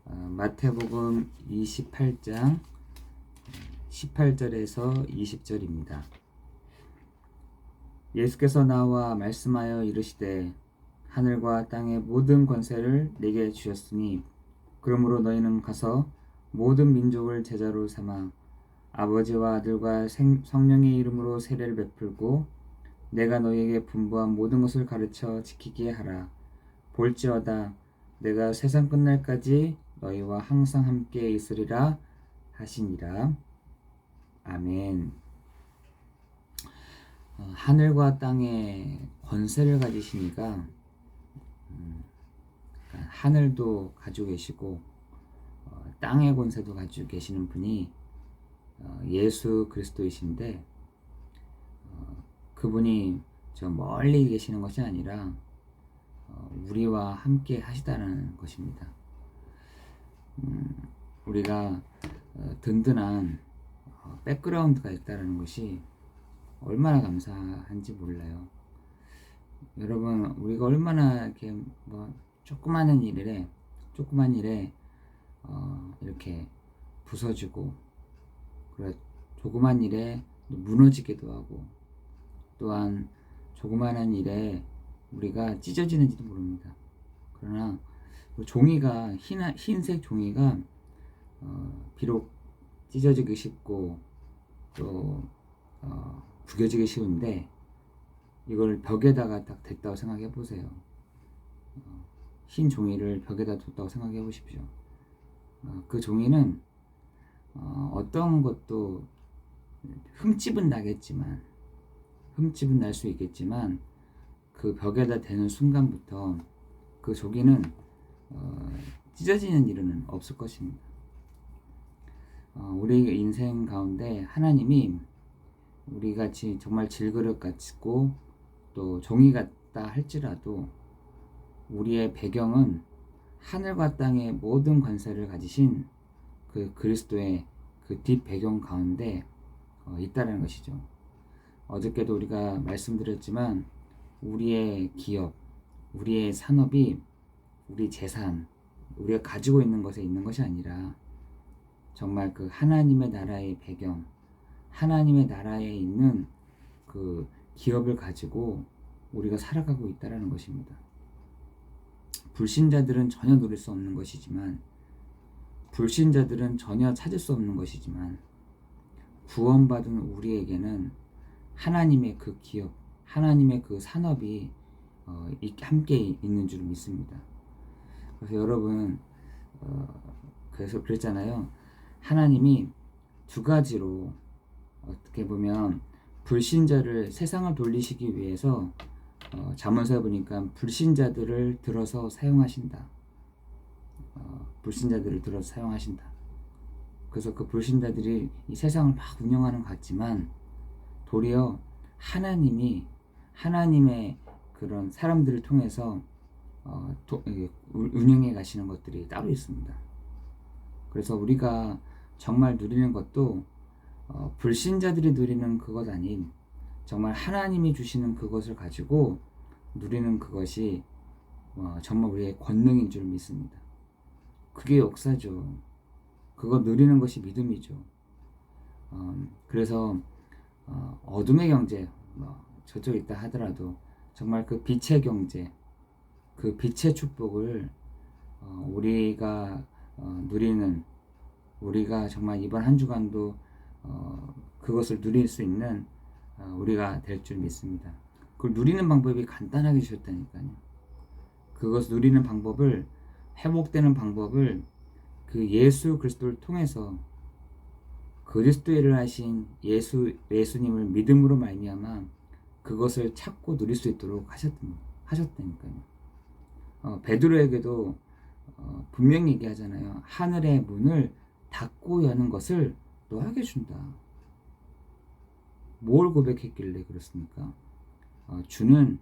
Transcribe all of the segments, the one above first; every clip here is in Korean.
마태복음 28장 18절에서 20절입니다. 예수께서 나와 말씀하여 이르시되 하늘과 땅의 모든 권세를 내게 주셨으니 그러므로 너희는 가서 모든 민족을 제자로 삼아 아버지와 아들과 성령의 이름으로 세례를 베풀고 내가 너희에게 분부한 모든 것을 가르쳐 지키게 하라. 볼지어다 내가 세상 끝날까지 너희와 항상 함께 있으리라 하시니라. 아멘. 하늘과 땅의 권세를 가지시니까 하늘도 가지고 계시고 땅의 권세도 가지고 계시는 분이 예수 그리스도이신데 그분이 저 멀리 계시는 것이 아니라 우리와 함께 하시다는 것입니다. 우리가 든든한 백그라운드가 있다는 것이 얼마나 감사한지 몰라요. 여러분, 우리가 얼마나 이렇게 조그마한 일에 이렇게 부서지고 그래 조그만 일에 무너지기도 하고 또한 조그마한 일에 우리가 찢어지는지도 모릅니다. 그러나 종이가 흰색 종이가 비록 찢어지기 쉽고 또 구겨지기 쉬운데 이걸 벽에다가 딱 댔다고 생각해 보세요. 흰 종이를 벽에다 뒀다고 생각해 보십시오. 그 종이는 어떤 것도 흠집은 나겠지만 흠집은 날 수 있겠지만 그 벽에다 대는 순간부터 그 종이는 찢어지는 일은 없을 것입니다. 우리 인생 가운데 하나님이 우리 같이 정말 질그릇 같고 또 종이 같다 할지라도 우리의 배경은 하늘과 땅의 모든 권세를 가지신 그 그리스도의 그 뒷 배경 가운데 있다는 것이죠. 어저께도 우리가 말씀드렸지만 우리의 기업, 우리의 산업이 우리 재산, 우리가 가지고 있는 것에 있는 것이 아니라 정말 그 하나님의 나라의 배경, 하나님의 나라에 있는 그 기업을 가지고 우리가 살아가고 있다는 것입니다. 불신자들은 전혀 누릴 수 없는 것이지만 불신자들은 전혀 찾을 수 없는 것이지만 구원받은 우리에게는 하나님의 그 기업, 하나님의 그 산업이 함께 있는 줄 믿습니다. 그래서 여러분 그래서 그랬잖아요. 하나님이 두 가지로 어떻게 보면 불신자를 세상을 돌리시기 위해서 잠언서에 보니까 불신자들을 들어서 사용하신다. 불신자들을 들어서 사용하신다. 그래서 그 불신자들이 이 세상을 막 운영하는 것 같지만 도리어 하나님의 그런 사람들을 통해서 운영해 가시는 것들이 따로 있습니다. 그래서 우리가 정말 누리는 것도 불신자들이 누리는 그것 아닌 정말 하나님이 주시는 그것을 가지고 누리는 그것이 정말 우리의 권능인 줄 믿습니다. 그게 역사죠. 그거 누리는 것이 믿음이죠. 그래서 어둠의 경제 저쪽에 있다 하더라도 정말 그 빛의 경제, 그 빛의 축복을 우리가 누리는, 우리가 정말 이번 한 주간도 그것을 누릴 수 있는 우리가 될 줄 믿습니다. 그걸 누리는 방법이 간단하게 주셨다니까요. 그것을 누리는 방법을, 회복되는 방법을 그 예수 그리스도를 통해서 그리스도의 일을 하신 예수님을 믿음으로 말미암아 그것을 찾고 누릴 수 있도록 하셨다니까요. 베드로에게도 분명히 얘기하잖아요. 하늘의 문을 닫고 여는 것을 너에게 준다. 뭘 고백했길래 그렇습니까? 주는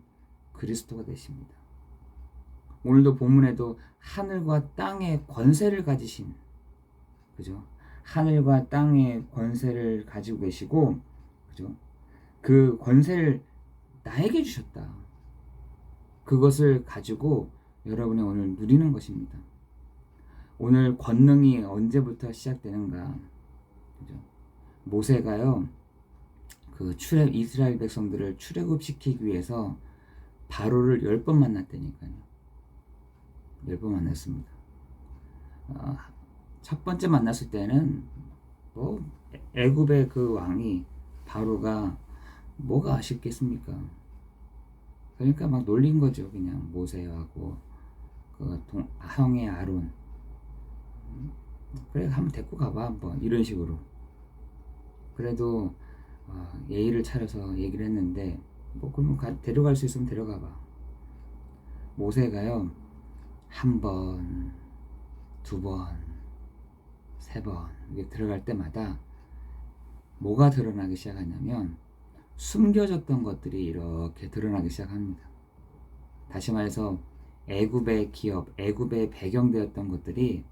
그리스도가 되십니다. 오늘도 본문에도 하늘과 땅의 권세를 가지신, 그죠? 하늘과 땅의 권세를 가지고 계시고, 그죠? 그 권세를 나에게 주셨다. 그것을 가지고 여러분이 오늘 누리는 것입니다. 오늘 권능이 언제부터 시작되는가? 그죠? 모세가요, 이스라엘 백성들을 출애굽시키기 위해서 바로를 10번 만났다니까요. 10번 만났습니다. 첫 번째 만났을 때는 애굽의 그 왕이 바로가 뭐가 아쉽겠습니까? 그러니까 막 놀린 거죠. 그냥 모세하고 형의 아론, 그래 한번 데리고 가봐 한번, 이런 식으로. 그래도 예의를 차려서 얘기를 했는데, 그러면 데려갈 수 있으면 데려가봐. 모세가요, 한 번, 두 번, 세 번 이게 들어갈 때마다 뭐가 드러나기 시작하냐면 숨겨졌던 것들이 이렇게 드러나기 시작합니다. 다시 말해서 애굽의 기업, 애굽의 배경되었던 것들이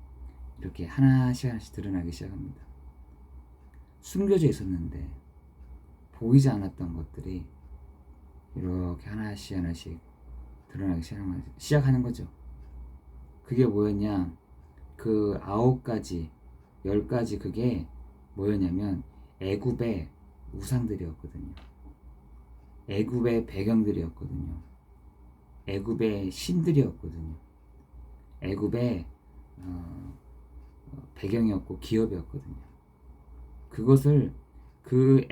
이렇게 하나씩 드러나기 시작합니다. 숨겨져 있었는데 보이지 않았던 것들이 이렇게 하나씩 드러나기 시작하는 거죠. 그게 뭐였냐? 그 9가지, 10가지 그게 뭐였냐면 애굽의 우상들이었거든요. 애굽의 배경들이었거든요. 애굽의 신들이었거든요. 애굽의 배경이었고 기업이었거든요. 그것을 그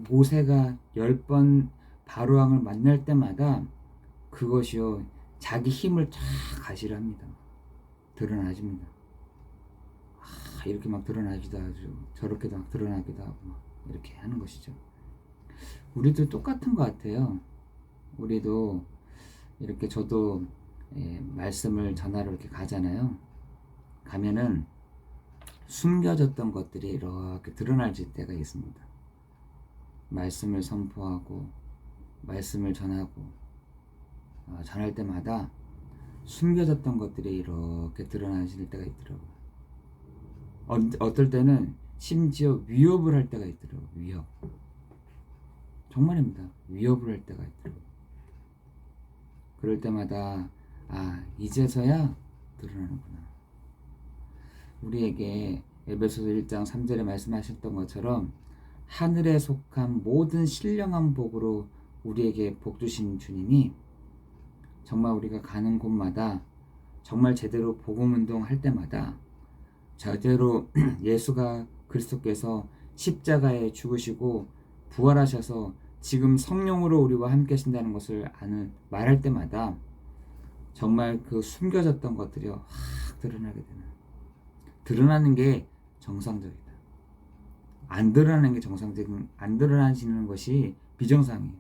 모세가 10번 바로왕을 만날 때마다 그것이요, 자기 힘을 쫙 가시랍니다. 드러나집니다. 이렇게 막 드러나기도 하죠. 저렇게도 막 드러나기도 하고 막 이렇게 하는 것이죠. 우리도 똑같은 것 같아요. 우리도 이렇게, 저도 말씀을 전하러 이렇게 가잖아요. 가면은 숨겨졌던 것들이 이렇게 드러날 때가 있습니다. 말씀을 선포하고 말씀을 전하고 전할 때마다 숨겨졌던 것들이 이렇게 드러나질 때가 있더라고요. 어떨 때는 심지어 위협을 할 때가 있더라고요. 위협. 정말입니다. 위협을 할 때가 있더라고요. 그럴 때마다 이제서야 드러나는구나. 우리에게 에베소서 1장 3절에 말씀하셨던 것처럼 하늘에 속한 모든 신령한 복으로 우리에게 복 주신 주님이 정말 우리가 가는 곳마다 정말 제대로 복음운동 할 때마다 제대로 예수가 그리스도께서 십자가에 죽으시고 부활하셔서 지금 성령으로 우리와 함께 하신다는 것을 말할 때마다 정말 그 숨겨졌던 것들이 확 드러나게 되는, 드러나는 게 정상적이다. 안 드러나는 게 정상적인, 안 드러나지는 것이 비정상이에요.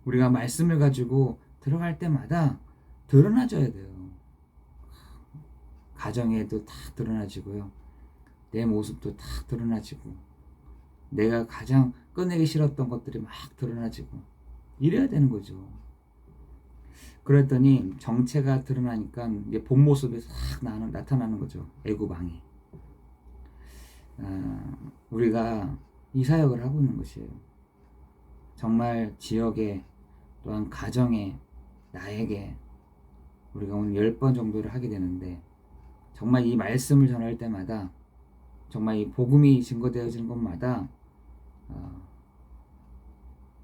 우리가 말씀을 가지고 들어갈 때마다 드러나져야 돼요. 가정에도 다 드러나지고요. 내 모습도 다 드러나지고, 내가 가장 꺼내기 싫었던 것들이 막 드러나지고, 이래야 되는 거죠. 그랬더니 정체가 드러나니까 이제 본 모습이 싹 나타나는 거죠. 애굽 왕이. 우리가 이 사역을 하고 있는 것이에요. 정말 지역에, 또한 가정에, 나에게 우리가 오늘 10번 정도를 하게 되는데, 정말 이 말씀을 전할 때마다, 정말 이 복음이 증거되어지는 곳마다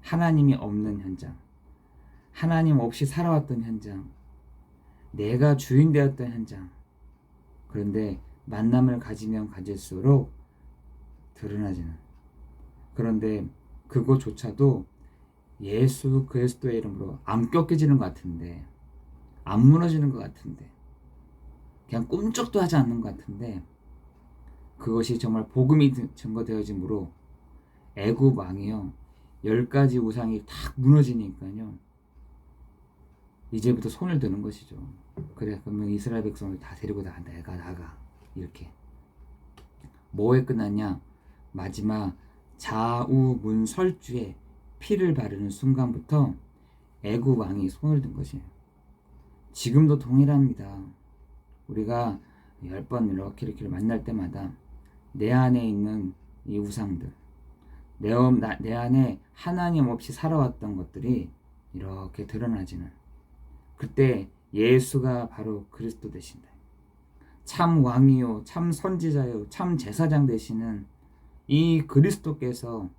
하나님이 없는 현장, 하나님 없이 살아왔던 현장, 내가 주인 되었던 현장, 그런데 만남을 가지면 가질수록 드러나지는, 그런데 그것조차도 예수 그리스도의 이름으로 안 꺾여지는 것 같은데, 안 무너지는 것 같은데, 그냥 꿈쩍도 하지 않는 것 같은데, 그것이 정말 복음이 증거되어짐으로 애굽 왕이요, 10가지 우상이 탁 무너지니까요, 이제부터 손을 드는 것이죠. 그래, 그러면 이스라엘 백성을 다 데리고 내가 나가. 이렇게. 뭐에 끝났냐? 마지막 좌우문설주에 피를 바르는 순간부터 애굽 왕이 손을 든 것이에요. 지금도 동일합니다. 우리가 10번 이렇게 만날 때마다 내 안에 있는 이 우상들, 내 안에 하나님 없이 살아왔던 것들이 이렇게 드러나지는, 그때 예수가 바로 그리스도 되신다. 참 왕이요 참 선지자요 참 제사장 되시는 이 그리스도께서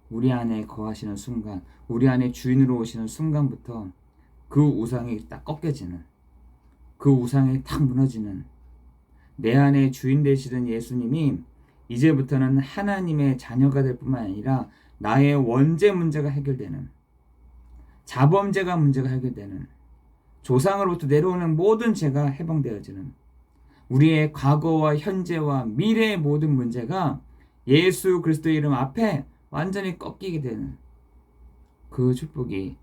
우리 안에 거하시는 순간, 우리 안에 주인으로 오시는 순간부터 그 우상이 딱 꺾여지는, 그 우상이 탁 무너지는, 내 안에 주인 되시는 예수님이 이제부터는 하나님의 자녀가 될 뿐만 아니라 나의 원죄 문제가 해결되는, 자범죄가 문제가 해결되는, 조상으로부터 내려오는 모든 죄가 해방되어지는, 우리의 과거와 현재와 미래의 모든 문제가 예수 그리스도의 이름 앞에 완전히 꺾이게 되는 그 축복이,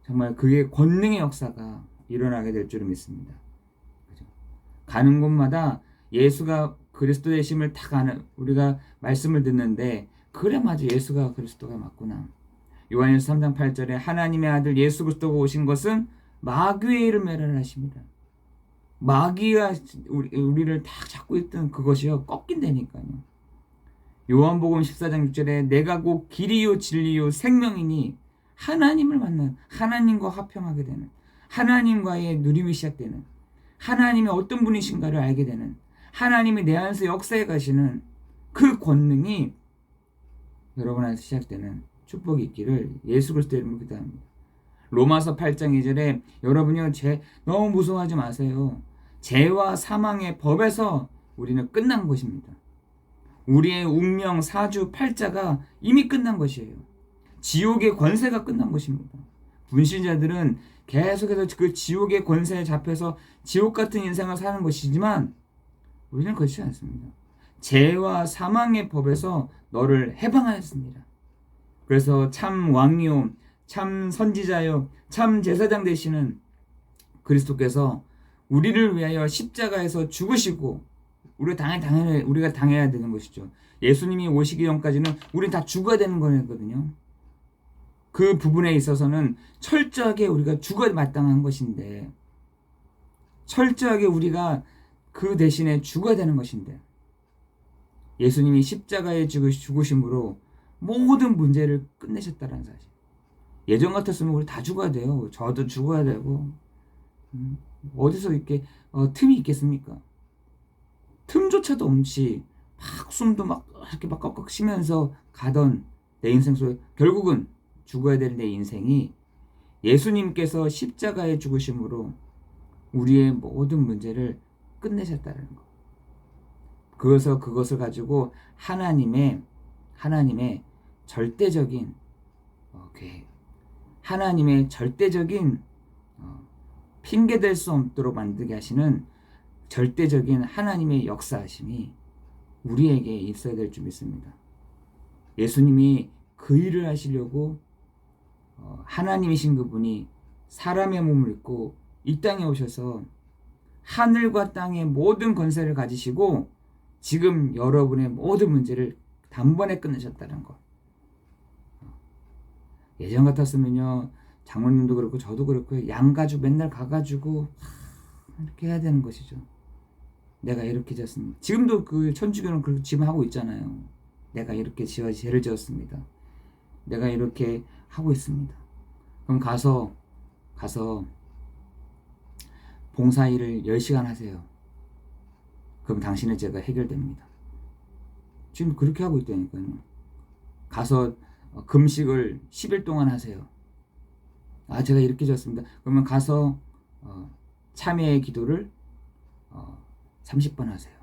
정말 그의 권능의 역사가 일어나게 될 줄을 믿습니다. 그죠? 가는 곳마다 예수가 그리스도 되심을 다 가는, 우리가 말씀을 듣는데 그래 맞아, 예수가 그리스도가 맞구나. 요한일서 3장 8절에 하나님의 아들 예수 그리스도가 오신 것은 마귀의 일을 멸하십니다. 마귀가 우리를 다 잡고 있던 그것이요 꺾인다니까요. 요한복음 14장 6절에 내가 곧 길이요 진리요 생명이니 하나님을 만나는, 하나님과 화평하게 되는, 하나님과의 누림이 시작되는, 하나님이 어떤 분이신가를 알게 되는, 하나님이 내 안에서 역사해 가시는 그 권능이 여러분 안에서 시작되는 축복이 있기를 예수 그리스도의 이름으로 기도합니다. 로마서 8장 2절에 여러분이요 너무 무서워하지 마세요. 죄와 사망의 법에서 우리는 끝난 것입니다. 우리의 운명 사주 팔자가 이미 끝난 것이에요. 지옥의 권세가 끝난 것입니다. 불신자들은 계속해서 그 지옥의 권세에 잡혀서 지옥 같은 인생을 사는 것이지만 우리는 그렇지 않습니다. 죄와 사망의 법에서 너를 해방하였습니다. 그래서 참 왕이요 참 선지자요 참 제사장 되시는 그리스도께서 우리를 위하여 십자가에서 죽으시고, 우리가 당해야 되는 것이죠. 예수님이 오시기 전까지는 우린 다 죽어야 되는 거거든요. 그 부분에 있어서는 철저하게 우리가 죽어야 마땅한 것인데, 철저하게 우리가 그 대신에 죽어야 되는 것인데, 예수님이 십자가에 죽으심으로 모든 문제를 끝내셨다는 사실. 예전 같았으면 우리 다 죽어야 돼요. 저도 죽어야 되고, 어디서 이렇게 틈이 있겠습니까? 틈조차도 없이 막 숨도 막 이렇게 막 꺽꺽 쉬면서 가던 내 인생 속에 결국은 죽어야 되는 내 인생이 예수님께서 십자가에 죽으심으로 우리의 모든 문제를 끝내셨다는 것. 그것을 가지고 하나님의 절대적인 계획, 하나님의 절대적인 핑계댈 수 없도록 만들게 하시는 절대적인 하나님의 역사하심이 우리에게 있어야 될 줄 믿습니다. 예수님이 그 일을 하시려고 하나님이신 그분이 사람의 몸을 입고 이 땅에 오셔서 하늘과 땅의 모든 권세를 가지시고 지금 여러분의 모든 문제를 단번에 끝내셨다는 것. 예전 같았으면요, 장모님도 그렇고 저도 그렇고 양가주 맨날 가가지고 이렇게 해야 되는 것이죠. 내가 이렇게 지었습니다. 지금도 그 천주교는 그렇게 지금 하고 있잖아요. 내가 이렇게 죄를 지었습니다. 내가 이렇게 하고 있습니다. 그럼 가서 봉사일을 10시간 하세요. 그럼 당신의 죄가 해결됩니다. 지금 그렇게 하고 있다니까요. 가서 금식을 10일 동안 하세요. 제가 이렇게 지었습니다. 그러면 가서 참회의 기도를 30번 하세요.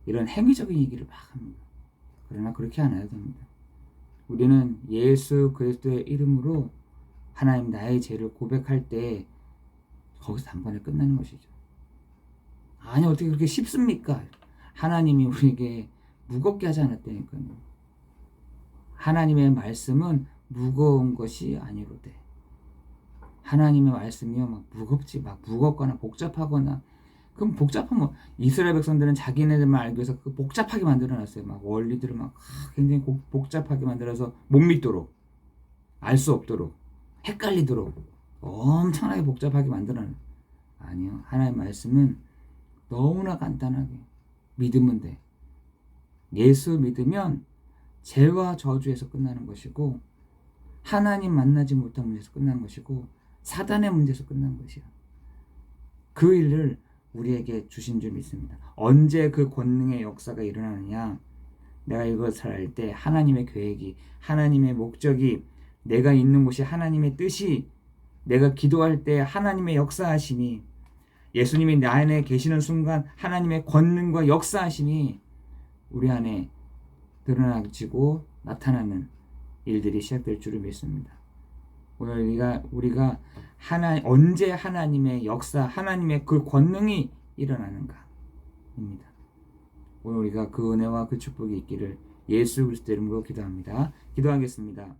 이런 행위적인 얘기를 막 합니다. 그러나 그렇게 안 해도 됩니다. 우리는 예수 그리스도의 이름으로 하나님 나의 죄를 고백할 때 거기서 단번에 끝나는 것이죠. 아니 어떻게 그렇게 쉽습니까? 하나님이 우리에게 무겁게 하지 않았다니까요. 하나님의 말씀은 무거운 것이 아니로되. 하나님의 말씀이요 막 무겁거나 복잡하거나, 그럼 복잡하면 이스라엘 백성들은 자기네들만 알기 위해서 그 복잡하게 만들어놨어요. 막 원리들을 막 굉장히 복잡하게 만들어서 못 믿도록, 알 수 없도록, 헷갈리도록 엄청나게 복잡하게 만들어놨어요. 아니요, 하나님의 말씀은 너무나 간단하게 믿으면 돼. 예수 믿으면 죄와 저주에서 끝나는 것이고, 하나님 만나지 못한 문제에서 끝나는 것이고, 사단의 문제에서 끝나는 것이야. 그 일을 우리에게 주신 줄 믿습니다. 언제 그 권능의 역사가 일어나느냐? 내가 이것을 알 때 하나님의 계획이, 하나님의 목적이, 내가 있는 곳이 하나님의 뜻이, 내가 기도할 때 하나님의 역사하심이, 예수님이 내 안에 계시는 순간 하나님의 권능과 역사하심이 우리 안에 드러나지고 나타나는 일들이 시작될 줄을 믿습니다. 오늘 우리가 언제 하나님의 역사, 하나님의 그 권능이 일어나는가입니다. 오늘 우리가 그 은혜와 그 축복이 있기를 예수 그리스도 이름으로 기도합니다. 기도하겠습니다.